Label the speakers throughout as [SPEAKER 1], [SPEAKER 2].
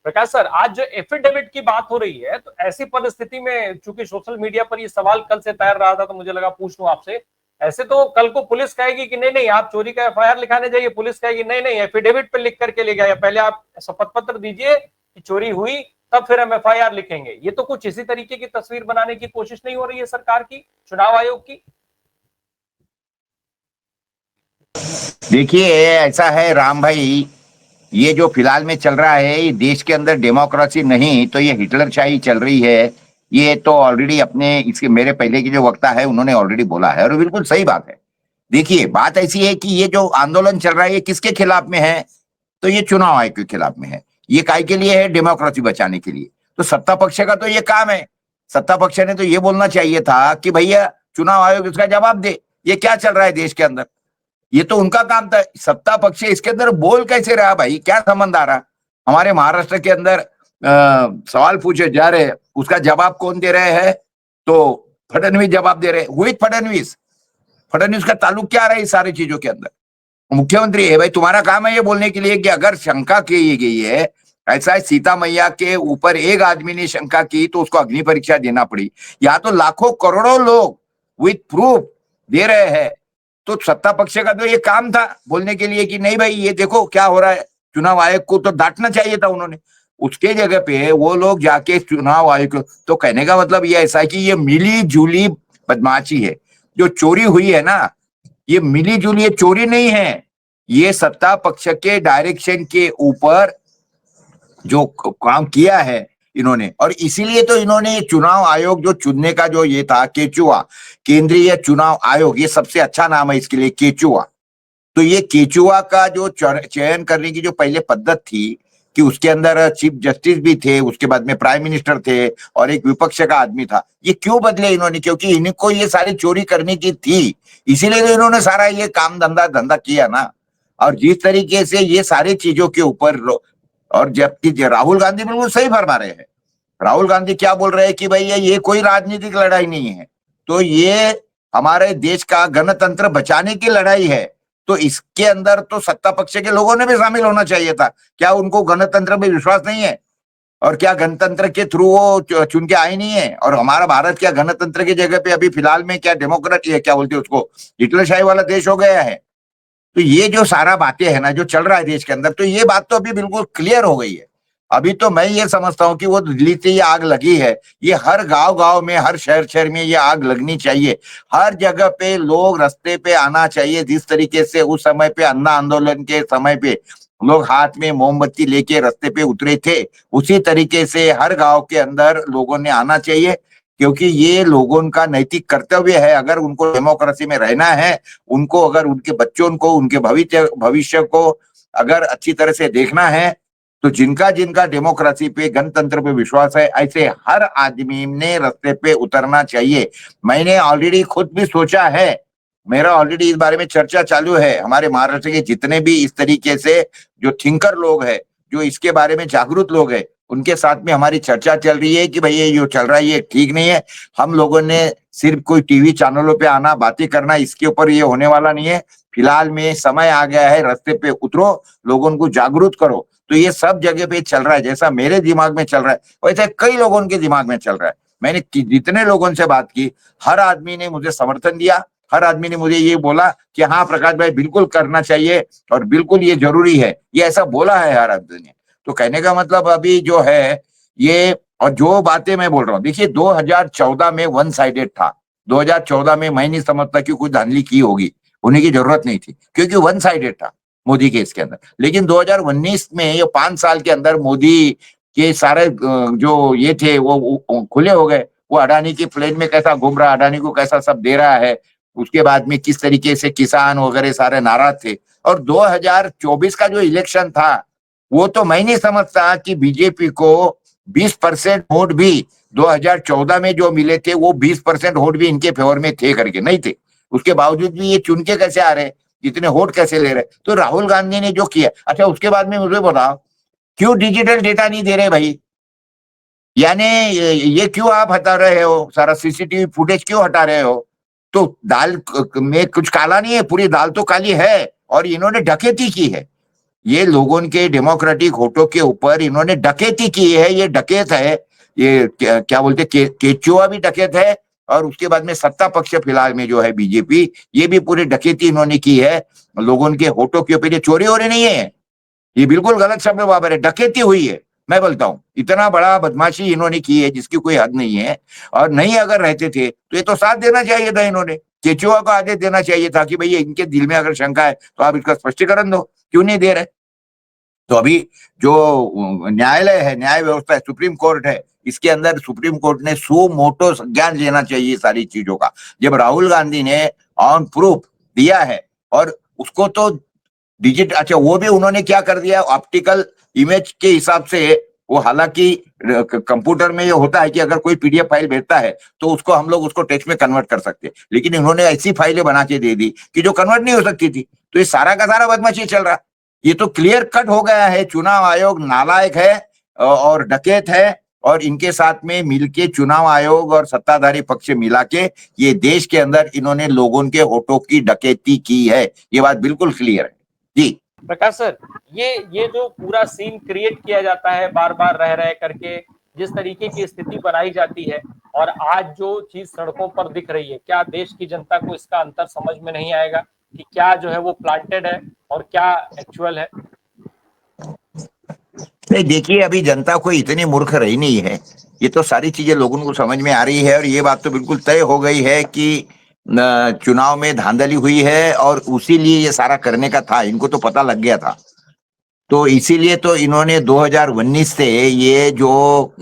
[SPEAKER 1] प्रकाश sir, आज जो affidavit की बात हो रही है, तो ऐसी परिस्थिति में चूंकि सोशल मीडिया पर ये सवाल कल से तैर रहा था, तो मुझे लगा पूछ लूं आपसे। ऐसे तो कल को पुलिस कहेगी कि नहीं नहीं आप चोरी का एफआईआर लिखाने जाइए, पुलिस कहेगी नहीं नहीं एफिडेविट पे लिख करके ले गया, पहले आप शपथ पत्र दीजिए कि चोरी हुई, तब फिर हम एफआईआर लिखेंगे। ये तो कुछ इसी तरीके की तस्वीर बनाने की कोशिश नहीं हो रही है सरकार की, चुनाव आयोग की?
[SPEAKER 2] देखिए, ऐसा है राम भाई, ये जो फिलहाल में चल रहा है ये देश के अंदर डेमोक्रेसी नहीं तो ये हिटलरशाही चल रही है। ये तो ऑलरेडी अपने इसके मेरे पहले के जो वक्ता है उन्होंने ऑलरेडी बोला है और बिल्कुल सही बात है। देखिए, बात ऐसी है कि ये जो आंदोलन चल रहा है ये किसके खिलाफ में है? तो ये चुनाव आयोग के खिलाफ में है। ये काय के लिए है? डेमोक्रेसी बचाने के लिए। तो सत्ता पक्ष का तो ये काम है। सत्ता पक्ष ने तो ये बोलना चाहिए था कि भैया चुनाव आयोग इसका जवाब दे, ये क्या चल रहा है देश के अंदर। ये तो उनका काम था। सत्ता पक्ष इसके अंदर बोल कैसे रहा भाई, क्या संबंध आ रहा? हमारे महाराष्ट्र के अंदर सवाल पूछे जा रहे, उसका जवाब कौन दे रहे हैं? तो फडणवीस जवाब दे रहे। हुई फडणवीस, फडणवीस का ताल्लुक क्या आ रहा है इस सारी चीजों के अंदर? मुख्यमंत्री है भाई, तुम्हारा काम है ये बोलने के लिए कि अगर शंका की गई है, ऐसा है सीता मैया के ऊपर एक आदमी ने शंका की तो उसको अग्नि परीक्षा देना पड़ी। यहाँ तो लाखों करोड़ों लोग विथ प्रूफ दे रहे हैं। तो सत्ता पक्ष का तो ये काम था बोलने के लिए कि नहीं भाई ये देखो क्या हो रहा है। चुनाव आयोग को तो डांटना चाहिए था उन्होंने। उसके जगह पे वो लोग जाके चुनाव आयोग तो कहने का मतलब ये ऐसा है कि ये मिली जुली बदमाशी है। जो चोरी हुई है ना, ये मिली जुली चोरी नहीं है, ये सत्ता पक्ष के डायरेक्शन के ऊपर जो काम किया है इन्होंने। और इसीलिए तो इन्होंने चुनाव आयोग जो चुनने का जो ये था, केचुआ केंद्रीय चुनाव आयोग, ये सबसे अच्छा नाम है इसके लिए, केचुआ। तो ये केचुआ का जो चयन करने की जो पहले पद्धत थी कि उसके अंदर चीफ जस्टिस भी थे, उसके बाद में प्राइम मिनिस्टर थे और एक विपक्ष का आदमी था, ये क्यों बदले इन्होंने? क्योंकि इनको ये सारी चोरी करने की थी, इसीलिए तो इन्होंने सारा ये काम धंधा किया ना। और जिस तरीके से ये सारी चीजों के ऊपर, और जबकि राहुल गांधी बिल्कुल सही फरमा रहे हैं। राहुल गांधी क्या बोल रहे हैं कि भाई ये कोई राजनीतिक लड़ाई नहीं है, तो ये हमारे देश का गणतंत्र बचाने की लड़ाई है। तो इसके अंदर तो सत्ता पक्ष के लोगों ने भी शामिल होना चाहिए था। क्या उनको गणतंत्र में विश्वास नहीं है? और क्या गणतंत्र के थ्रू वो चुन के आए नहीं है? और हमारा भारत क्या गणतंत्र की जगह पे अभी फिलहाल में क्या डेमोक्रेसी है, क्या बोलते हैं उसको, हिटलरशाही वाला देश हो गया है? तो ये जो सारा बातें है ना जो चल रहा है देश के अंदर, तो ये बात तो अभी बिल्कुल क्लियर हो गई है। अभी तो मैं ये समझता हूँ कि वो दिल्ली से ये आग लगी है, ये हर गांव गांव में, हर शहर शहर में ये आग लगनी चाहिए। हर जगह पे लोग रास्ते पे आना चाहिए। जिस तरीके से उस समय पे अन्ना आंदोलन के समय पे लोग हाथ में मोमबत्ती लेके रास्ते पे उतरे थे, उसी तरीके से हर गांव के अंदर लोगों ने आना चाहिए। क्योंकि ये लोगों का नैतिक कर्तव्य है। अगर उनको डेमोक्रेसी में रहना है, उनको अगर उनके बच्चों को, उनके भविष्य को अगर अच्छी तरह से देखना है, तो जिनका जिनका डेमोक्रेसी पे, गणतंत्र पे विश्वास है, ऐसे हर आदमी ने रास्ते पे उतरना चाहिए। मैंने ऑलरेडी खुद भी सोचा है, मेरा ऑलरेडी इस बारे में चर्चा चालू है। हमारे महाराष्ट्र के जितने भी इस तरीके से जो थिंकर लोग हैं, जो इसके बारे में जागरूक लोग हैं, उनके साथ में हमारी चर्चा चल रही है कि भाई ये जो चल रहा है ये ठीक नहीं है। हम लोगों ने सिर्फ कोई टीवी चैनलों पे आना, बातें करना, इसके ऊपर ये होने वाला नहीं है। फिलहाल में समय आ गया है, रास्ते पे उतरो, लोगों को जागरूक करो। तो ये सब जगह पे चल रहा है। जैसा मेरे दिमाग में चल रहा है वैसे कई लोगों के दिमाग में चल रहा है। मैंने जितने लोगों से बात की, हर आदमी ने मुझे समर्थन दिया। हर आदमी ने मुझे ये बोला कि हाँ प्रकाश भाई बिल्कुल करना चाहिए और बिल्कुल ये जरूरी है, ये ऐसा बोला है हर आदमी ने। तो कहने का मतलब अभी जो है ये, और जो बातें मैं बोल रहा हूँ, देखिए 2014 में वन साइडेड था। 2014 में मैं नहीं समझता कि कोई धांधली की होगी, होने की जरूरत नहीं थी, क्योंकि वन साइडेड था मोदी के इसके अंदर। लेकिन 2019 में ये 5 साल के अंदर मोदी के सारे जो ये थे वो खुले हो गए। वो अडानी की प्लेन में कैसा घूम रहा, अडानी को कैसा सब दे रहा है, उसके बाद में किस तरीके से किसान वगैरह सारे नाराज थे। और 2024 का जो इलेक्शन था, वो तो मैं नहीं समझता कि बीजेपी को 20% वोट भी 2014 में जो मिले थे, वो 20% वोट भी इनके फेवर में थे करके नहीं थे। उसके बावजूद भी ये चुन के कैसे आ रहे, इतने वोट कैसे ले रहे? तो राहुल गांधी ने जो किया, अच्छा उसके बाद में मुझे बताओ क्यों डिजिटल डेटा नहीं दे रहे भाई? यानी ये क्यों आप हटा रहे हो, सारा सीसीटीवी फुटेज क्यों हटा रहे हो? तो दाल में कुछ काला नहीं है, पूरी दाल तो काली है और इन्होंने डकैती की है। ये लोगों के डेमोक्रेटिक वोटों के ऊपर इन्होंने डकैती की है। ये डकैत है। ये क्या बोलते केचुआ भी डकैत है, और उसके बाद में सत्ता पक्ष फिलहाल में जो है बीजेपी, ये भी पूरी डकैती इन्होंने की है लोगों के वोटों के ऊपर। ये चोरी हो रही नहीं है, ये बिल्कुल गलत शब्द वापर है, डकैती हुई है। मैं बोलता हूं इतना बड़ा बदमाशी इन्होंने की है जिसकी कोई हद नहीं है। और नहीं अगर रहते थे तो ये तो साथ देना चाहिए था, इन्होंने केचुआ को आदेश देना चाहिए था कि भाई इनके दिल में अगर शंका है तो आप इसका स्पष्टीकरण दो, क्यों नहीं दे रहे। तो अभी जो न्यायालय है, न्याय व्यवस्था है, सुप्रीम कोर्ट है, इसके अंदर सुप्रीम कोर्ट ने सो मोटो संज्ञान लेना चाहिए सारी चीजों का। जब राहुल गांधी ने ऑन प्रूफ दिया है, और उसको तो डिजिट, अच्छा वो भी उन्होंने क्या कर दिया, ऑप्टिकल इमेज के हिसाब से। वो हालांकि कंप्यूटर में ये होता है कि अगर कोई पीडीएफ फाइल भेजता है तो उसको हम लोग उसको टेक्स्ट में कन्वर्ट कर सकते हैं, लेकिन इन्होंने ऐसी फाइलें बना के दे दी कि जो कन्वर्ट नहीं हो सकती थी। तो ये सारा का सारा बदमाशी चल रहा। ये तो क्लियर कट हो गया है, चुनाव आयोग नालायक है और डकैत है, और इनके साथ में मिलके चुनाव आयोग और सत्ताधारी पक्ष मिला के ये देश के अंदर इन्होंने लोगों के वोटों की डकैती की है। ये बात बिल्कुल क्लियर है जी।
[SPEAKER 1] प्रकाश सर, ये जो पूरा सीन क्रिएट किया जाता है बार बार रह रह करके, जिस तरीके की स्थिति बनाई जाती है, और आज जो चीज सड़कों पर दिख रही है, क्या देश की जनता को इसका अंतर समझ में नहीं आएगा कि क्या जो है वो प्लांटेड है और क्या एक्चुअल है?
[SPEAKER 2] नहीं, देखिए अभी जनता कोई इतनी मूर्ख रही नहीं है। ये तो सारी चीजें लोगों को समझ में आ रही है, और ये बात तो बिल्कुल तय हो गई है कि चुनाव में धांधली हुई है, और उसी लिए ये सारा करने का था, इनको तो पता लग गया था। तो इसीलिए तो इन्होंने 2019 से ये जो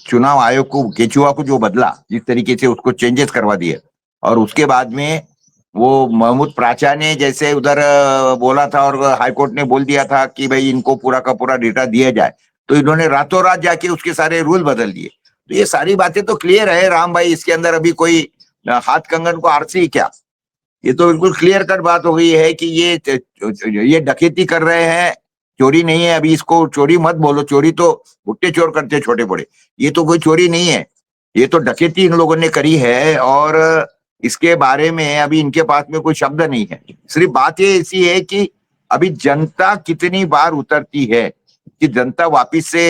[SPEAKER 2] चुनाव आयोग को, केचुआ को जो बदला, जिस तरीके से उसको चेंजेस करवा दिए, और उसके बाद में वो महमूद प्राचा ने जैसे उधर बोला था और हाईकोर्ट ने बोल दिया था कि भाई इनको पूरा का पूरा डेटा दिया जाए, तो इन्होंने रातों रात जाके उसके सारे रूल बदल दिए। तो ये सारी बातें तो क्लियर है राम भाई, इसके अंदर अभी कोई हाथ कंगन को आरसी क्या। ये तो बिल्कुल क्लियर कट बात हो गई है कि ये डकैती कर रहे हैं, चोरी नहीं है। अभी इसको चोरी मत बोलो, चोरी तो भुट्टे चोर करते हैं छोटे बड़े, ये तो कोई चोरी नहीं है, ये तो डकैती इन लोगों ने करी है। और इसके बारे में अभी इनके पास में कोई शब्द नहीं है। सिर्फ बात ये ऐसी है कि अभी जनता कितनी बार उतरती है कि जनता वापिस से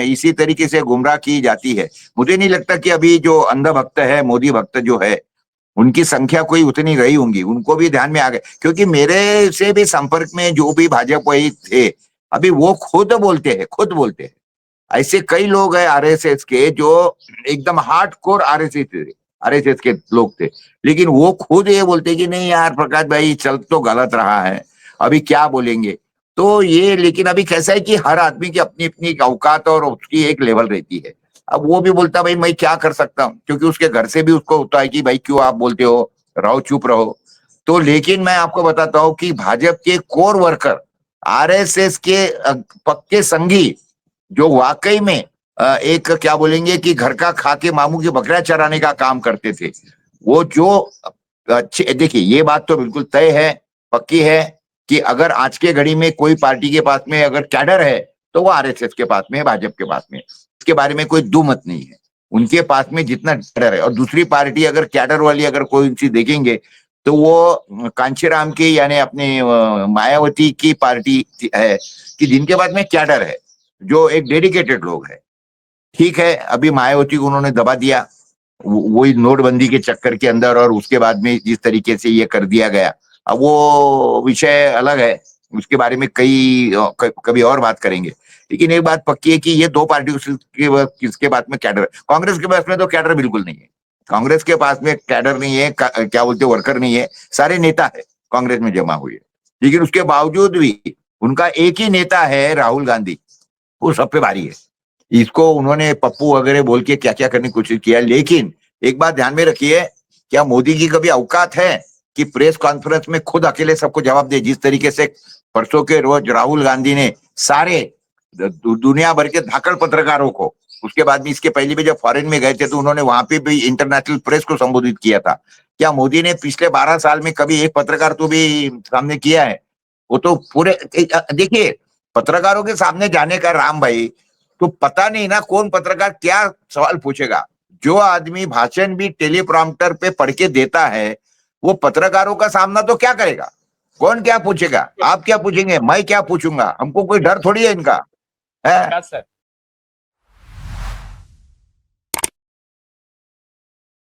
[SPEAKER 2] इसी तरीके से गुमराह की जाती है। मुझे नहीं लगता कि अभी जो अंधा भक्त है, मोदी भक्त जो है, उनकी संख्या कोई उतनी रही होंगी, उनको भी ध्यान में आ गए। क्योंकि मेरे से भी संपर्क में जो भी भाजपा थे, अभी वो खुद बोलते हैं। ऐसे कई लोग हैं आरएसएस के जो एकदम हार्ड कोर आरएसएस के लोग थे, लेकिन वो खुद ये बोलते कि नहीं यार प्रकाश भाई चल तो गलत रहा है, अभी क्या बोलेंगे। तो ये, लेकिन अभी कैसा है कि हर आदमी की अपनी अपनी औकात और उसकी एक लेवल रहती है। अब वो भी बोलता भाई मैं क्या कर सकता हूँ, क्योंकि उसके घर से भी उसको होता है कि भाई क्यों आप बोलते हो, रहो चुप रहो। तो लेकिन मैं आपको बताता हूँ कि भाजपा के कोर वर्कर, आरएसएस के पक्के संगी, जो वाकई में एक क्या बोलेंगे कि घर का खा के मामू की बकरियां चराने का काम करते थे, वो जो अच्छे, देखिए ये बात तो बिल्कुल तय है, पक्की है कि अगर आज के घड़ी में कोई पार्टी के पास में अगर कैडर है तो वो आरएसएस के पास में है, भाजपा के पास में, इसके बारे में कोई दो मत नहीं है। उनके पास में जितना कैडर है, और दूसरी पार्टी अगर कैडर वाली अगर कोई चीज देखेंगे तो वो कांचीराम की यानी अपनी मायावती की पार्टी है कि जिनके पास में कैडर है, जो एक डेडिकेटेड लोग है। ठीक है, अभी मायावती को उन्होंने दबा दिया वही नोटबंदी के चक्कर के अंदर, और उसके बाद में जिस तरीके से ये कर दिया गया, अब वो विषय अलग है, उसके बारे में कभी और बात करेंगे। लेकिन एक बात पक्की है कि ये दो पार्टी किसके पास में कैडर, कांग्रेस के पास में तो कैडर बिल्कुल नहीं है। कांग्रेस के पास में कैडर नहीं है, क्या बोलते वर्कर नहीं है, सारे नेता है कांग्रेस में जमा हुए। लेकिन उसके बावजूद भी उनका एक ही नेता है राहुल गांधी, वो सब पे भारी है। इसको उन्होंने पप्पू वगैरह बोल के क्या क्या करने की कोशिश किया। लेकिन एक बात ध्यान में रखिए, क्या मोदी जी कभी औकात है कि प्रेस कॉन्फ्रेंस में खुद अकेले सबको जवाब दे, जिस तरीके से परसों के रोज राहुल गांधी ने सारे दुनिया भर के धाकड़ पत्रकारों को, उसके बाद भी इसके पहले भी जब फॉरेन में गए थे तो उन्होंने वहां पे भी इंटरनेशनल प्रेस को संबोधित किया था। क्या मोदी ने पिछले 12 साल में कभी एक पत्रकार तो भी सामने किया है? वो तो पूरे, देखिए पत्रकारों के सामने जाने का राम भाई, तो पता नहीं ना कौन पत्रकार क्या सवाल पूछेगा। जो आदमी भाषण भी टेलीप्रॉम्प्टर पे पढ़ के देता है, वो पत्रकारों का सामना तो क्या करेगा। कौन क्या पूछेगा? आप क्या पूछेंगे? मैं क्या पूछूंगा? हमको कोई डर थोड़ी है इनका, है?
[SPEAKER 1] प्रकाश सर